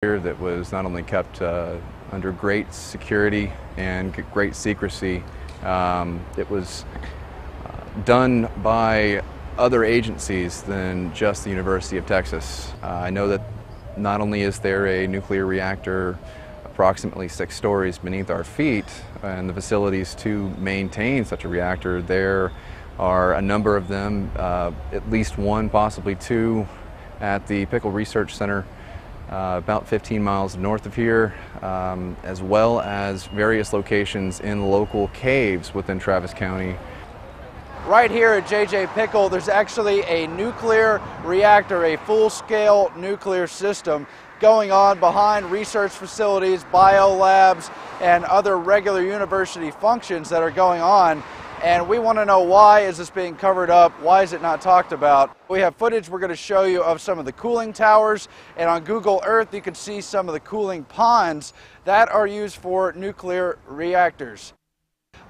That was not only kept under great security and great secrecy. It was done by other agencies than just the University of Texas. I know that not only is there a nuclear reactor approximately 6 stories beneath our feet and the facilities to maintain such a reactor, there are a number of them, at least 1, possibly 2, at the Pickle Research Center about 15 miles north of here, as well as various locations in local caves within Travis County. Right here at J.J. Pickle, there's actually a nuclear reactor, a full-scale nuclear system going on behind research facilities, biolabs, and other regular university functions that are going on. And we want to know, why is this being covered up? Why is it not talked about? We have footage we're going to show you of some of the cooling towers, and on Google Earth you can see some of the cooling ponds that are used for nuclear reactors.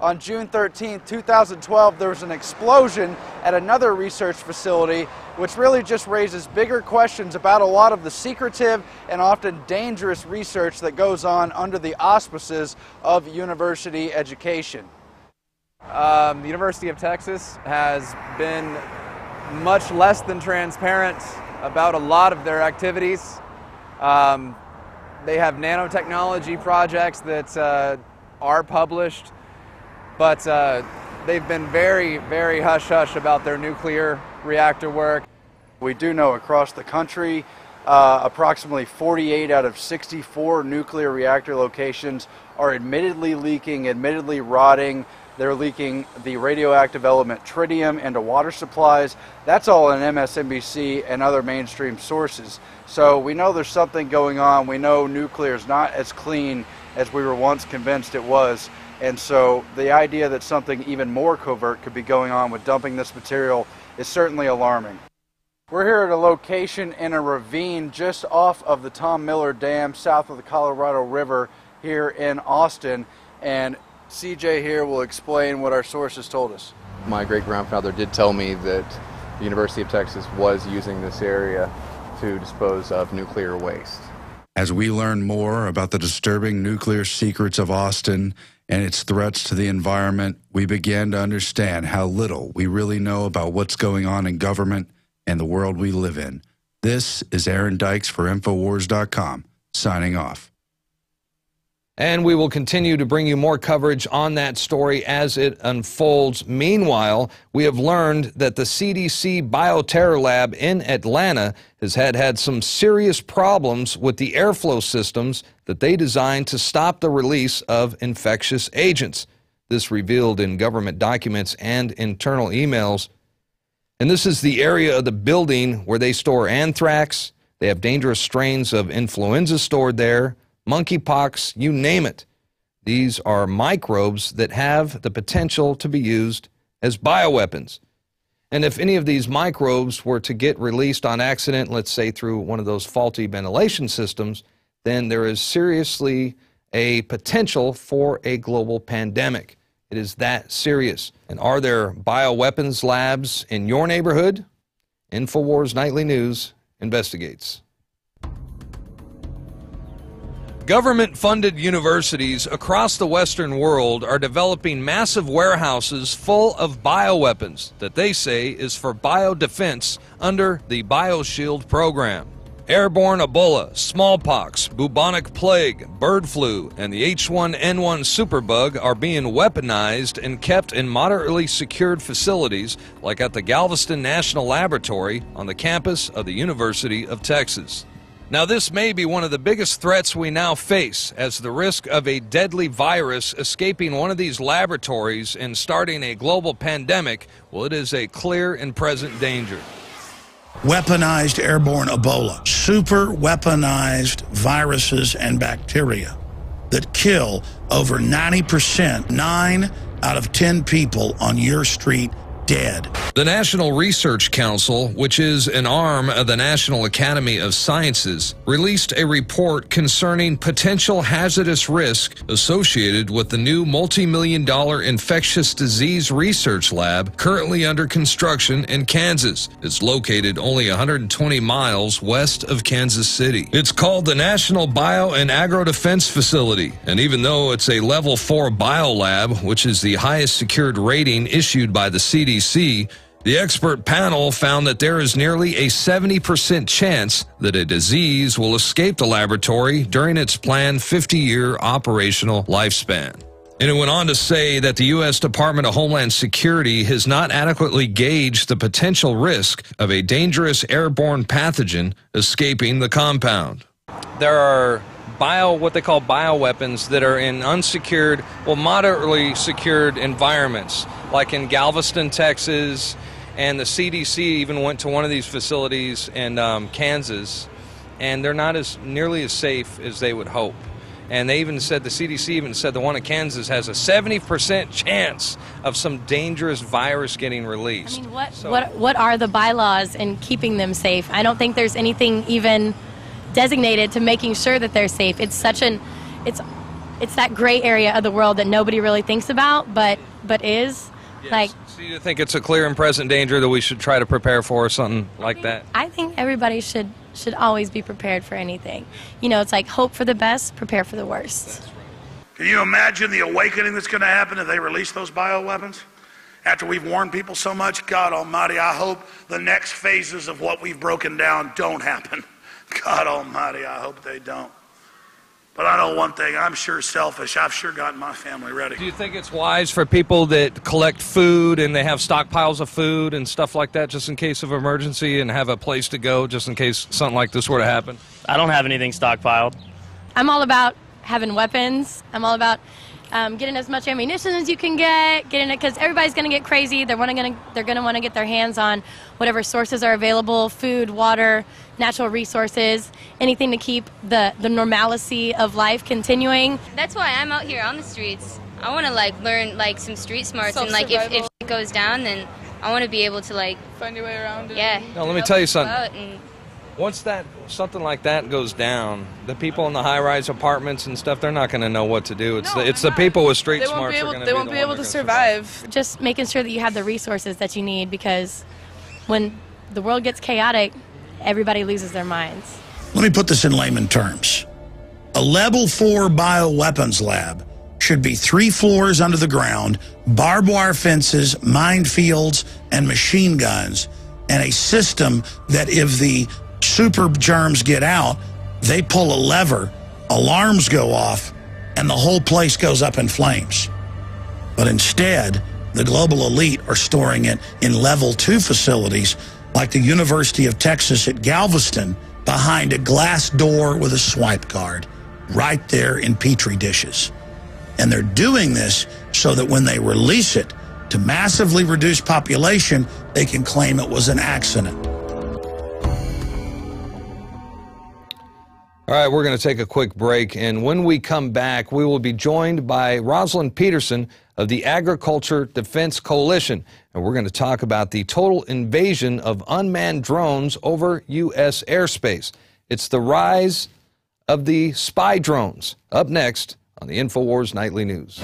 On June 13, 2012, there was an explosion at another research facility, which really just raises bigger questions about a lot of the secretive and often dangerous research that goes on under the auspices of university education. The University of Texas has been much less than transparent about a lot of their activities. They have nanotechnology projects that are published, but they've been very, very hush-hush about their nuclear reactor work. We do know across the country, approximately 48 out of 64 nuclear reactor locations are admittedly leaking, admittedly rotting. They're leaking the radioactive element tritium into water supplies. That's all in MSNBC and other mainstream sources. So we know there's something going on. We know nuclear is not as clean as we were once convinced it was. And so the idea that something even more covert could be going on with dumping this material is certainly alarming. We're here at a location in a ravine just off of the Tom Miller Dam, south of the Colorado River here in Austin. And CJ here will explain what our sources told us. My great-grandfather did tell me that the University of Texas was using this area to dispose of nuclear waste. As we learn more about the disturbing nuclear secrets of Austin and its threats to the environment, we begin to understand how little we really know about what's going on in government and the world we live in. This is Aaron Dykes for INFOWARS.com, signing off. And we will continue to bring you more coverage on that story as it unfolds. Meanwhile, we have learned that the CDC Bioterror Lab in Atlanta has had some serious problems with the airflow systems that they designed to stop the release of infectious agents. This revealed in government documents and internal emails. And this is the area of the building where they store anthrax. They have dangerous strains of influenza stored there. Monkeypox, you name it. These are microbes that have the potential to be used as bioweapons. And if any of these microbes were to get released on accident, let's say through one of those faulty ventilation systems, then there is seriously a potential for a global pandemic. It is that serious. And are there bioweapons labs in your neighborhood? INFOWARS Nightly News investigates. Government-funded universities across the Western world are developing massive warehouses full of bioweapons that they say is for biodefense under the BioShield program. Airborne Ebola, smallpox, bubonic plague, bird flu, and the H1N1 superbug are being weaponized and kept in moderately secured facilities like at the Galveston National Laboratory on the campus of the University of Texas. Now, this may be one of the biggest threats we now face, as the risk of a deadly virus escaping one of these laboratories and starting a global pandemic, well, it is a clear and present danger. Weaponized airborne Ebola, super weaponized viruses and bacteria that kill over 90%, 9 out of 10 people on your street dead. The National Research Council, which is an arm of the National Academy of Sciences, released a report concerning potential hazardous risk associated with the new multi-million-dollar infectious disease research lab currently under construction in Kansas. It's located only 120 miles west of Kansas City. It's called the National Bio and Agro Defense Facility, and even though it's a Level 4 biolab, which is the highest secured rating issued by the CDC, the expert panel found that there is nearly a 70% chance that a disease will escape the laboratory during its planned 50-year operational lifespan. And it went on to say that the U.S. Department of Homeland Security has not adequately gauged the potential risk of a dangerous airborne pathogen escaping the compound. There are what they call bioweapons that are in unsecured, well, moderately secured environments, like in Galveston, Texas, and the CDC even went to one of these facilities in Kansas, and they're not nearly as safe as they would hope. And they even said, the CDC even said the one in Kansas has a 70% chance of some dangerous virus getting released. I mean, what are the bylaws in keeping them safe? I don't think there's anything even designated to making sure that they're safe. It's such it's that gray area of the world that nobody really thinks about, but is. Yes. Like, so you think it's a clear and present danger that we should try to prepare for, something like that? I think everybody should always be prepared for anything. You know, it's like hope for the best, prepare for the worst. That's right. Can you imagine the awakening that's going to happen if they release those bioweapons? After we've warned people so much, God Almighty, I hope the next phases of what we've broken down don't happen. God Almighty, I hope they don't. But I know one thing, I'm sure selfish. I've sure gotten my family ready. Do you think it's wise for people that collect food and they have stockpiles of food and stuff like that just in case of emergency and have a place to go just in case something like this were to happen? I don't have anything stockpiled. I'm all about having weapons. I'm all about getting as much ammunition as you can getting it, because everybody's going to get crazy. They're going to want to get their hands on whatever sources are available: food, water, natural resources, anything to keep the normalcy of life continuing. That's why I'm out here on the streets. I want to learn some street smarts, and if it goes down, then I want to be able to find your way around it. Yeah. Now let me tell you something. Once something like that goes down, the people in the high-rise apartments and stuff, they're not going to know what to do. It's the people with street smarts are going to be the ones that are going to survive. They won't be able to survive. Just making sure that you have the resources that you need, because when the world gets chaotic, everybody loses their minds. Let me put this in layman terms. A Level 4 bioweapons lab should be 3 floors under the ground, barbed wire fences, minefields, and machine guns, and a system that if the super germs get out, they pull a lever, alarms go off, and the whole place goes up in flames. But instead, the global elite are storing it in Level 2 facilities like the University of Texas at Galveston, behind a glass door with a swipe card, right there in Petri dishes. And they're doing this so that when they release it to massively reduce population, they can claim it was an accident. All right, we're going to take a quick break, and when we come back, we will be joined by Rosalind Peterson of the Agriculture Defense Coalition, and we're going to talk about the total invasion of unmanned drones over U.S. airspace. It's the rise of the spy drones. Up next on the INFOWARS Nightly News.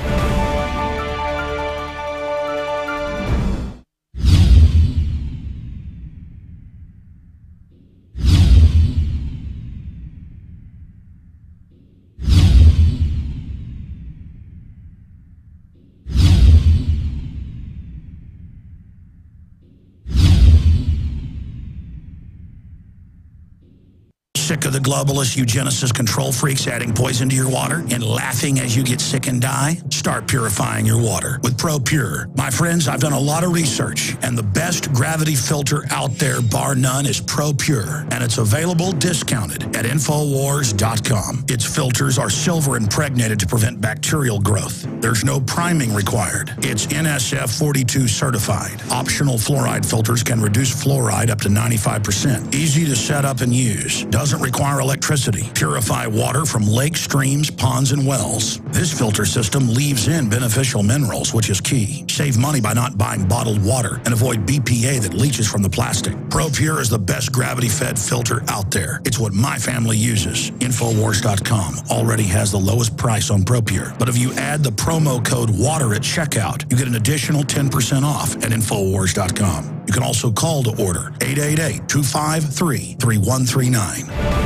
Sick of the globalists, eugenicists, control freaks adding poison to your water and laughing as you get sick and die? Start purifying your water with ProPure. My friends, I've done a lot of research, and the best gravity filter out there, bar none, is ProPure, and it's available discounted at INFOWARS.com. Its filters are silver impregnated to prevent bacterial growth. There's no priming required. It's NSF 42 certified. Optional fluoride filters can reduce fluoride up to 95%. Easy to set up and use. Doesn't require electricity, purify water from lakes, streams, ponds, and wells. This filter system leaves in beneficial minerals, which is key. Save money by not buying bottled water and avoid BPA that leaches from the plastic. ProPure is the best gravity-fed filter out there. It's what my family uses. INFOWARS.com already has the lowest price on ProPure. But if you add the promo code WATER at checkout, you get an additional 10% off at INFOWARS.com. You can also call to order 888-253-3139.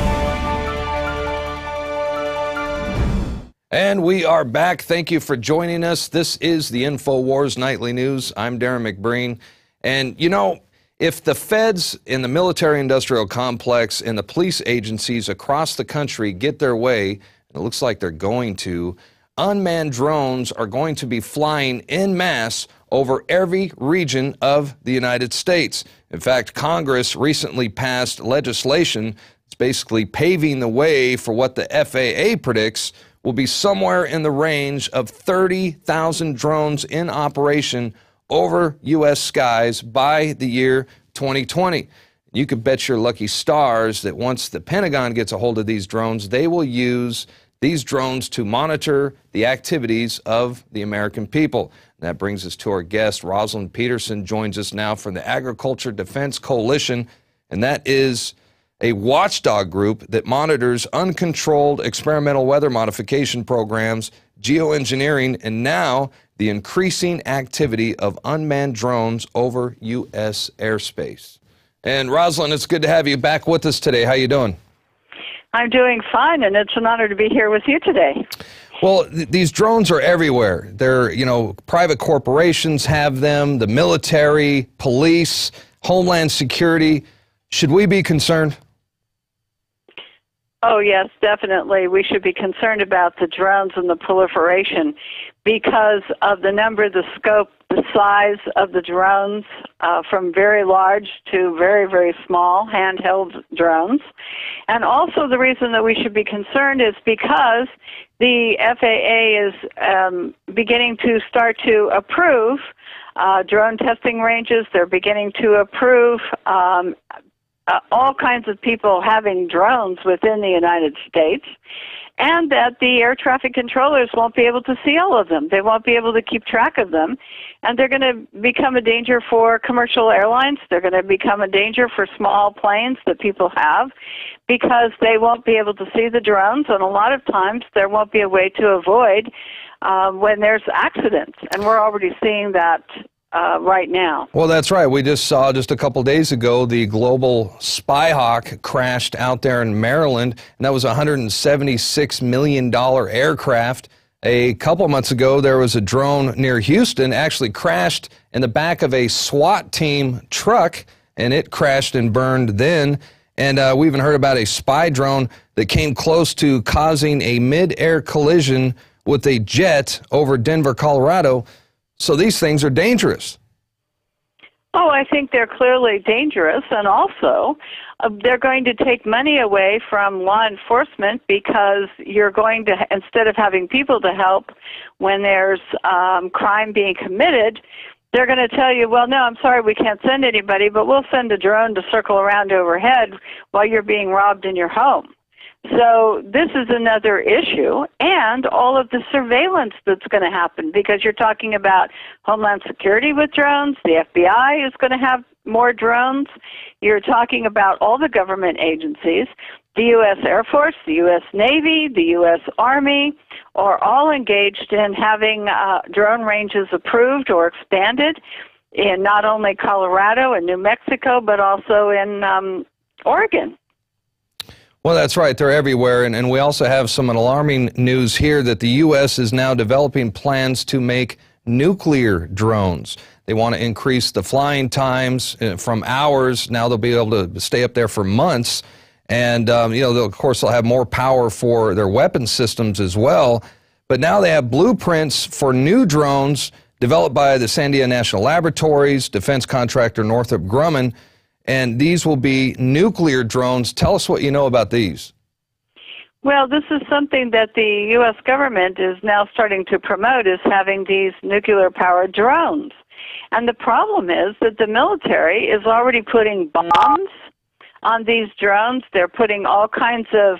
And we are back. Thank you for joining us. This is the InfoWars Nightly News. I'm Darren McBreen. And, you know, if the feds in the military-industrial complex and the police agencies across the country get their way, and it looks like they're going to, unmanned drones are going to be flying en masse over every region of the United States. In fact, Congress recently passed legislation that's basically paving the way for what the FAA predicts will be somewhere in the range of 30,000 drones in operation over U.S. skies by the year 2020. You could bet your lucky stars that once the Pentagon gets a hold of these drones, they will use these drones to monitor the activities of the American people. And that brings us to our guest. Rosalind Peterson joins us now from the Agriculture Defense Coalition, and that is a watchdog group that monitors uncontrolled experimental weather modification programs, geoengineering, and now the increasing activity of unmanned drones over U.S. airspace. And Rosalind, it's good to have you back with us today. How you doing? I'm doing fine, and it's an honor to be here with you today. Well, these drones are everywhere. They're, you know, private corporations have them, the military, police, Homeland Security. Should we be concerned? Oh, yes, definitely. We should be concerned about the drones and the proliferation because of the number, the scope, the size of the drones, from very large to very, very small handheld drones. And also the reason that we should be concerned is because the FAA is beginning to start to approve drone testing ranges. They're beginning to approve all kinds of people having drones within the United States, and that the air traffic controllers won't be able to see all of them. They won't be able to keep track of them, and they're going to become a danger for commercial airlines. They're going to become a danger for small planes that people have because they won't be able to see the drones, and a lot of times there won't be a way to avoid when there's accidents, and we're already seeing that right now. Well, that's right. We just saw just a couple days ago the Global Spyhawk crashed out there in Maryland, and that was a $176 million aircraft. A couple months ago, there was a drone near Houston, actually crashed in the back of a SWAT team truck, and it crashed and burned then. And we even heard about a spy drone that came close to causing a mid-air collision with a jet over Denver, Colorado. So these things are dangerous. Oh, I think they're clearly dangerous, and also they're going to take money away from law enforcement because you're going to, instead of having people to help when there's crime being committed, they're going to tell you, well, no, I'm sorry, we can't send anybody, but we'll send a drone to circle around overhead while you're being robbed in your home. So this is another issue, and all of the surveillance that's going to happen, because you're talking about Homeland Security with drones, the FBI is going to have more drones, you're talking about all the government agencies, the U.S. Air Force, the U.S. Navy, the U.S. Army are all engaged in having drone ranges approved or expanded in not only Colorado and New Mexico, but also in Oregon. Well, that's right. They're everywhere. And we also have some alarming news here that the U.S. is now developing plans to make nuclear drones. They want to increase the flying times from hours. Now they'll be able to stay up there for months. And, you know, of course, they'll have more power for their weapon systems as well. But now they have blueprints for new drones developed by the Sandia National Laboratories, defense contractor Northrop Grumman. And these will be nuclear drones. Tell us what you know about these. Well, this is something that the U.S. government is now starting to promote, is having these nuclear-powered drones. And the problem is that the military is already putting bombs on these drones. They're putting all kinds of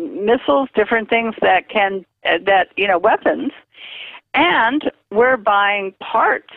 missiles, different things that can, weapons. And we're buying parts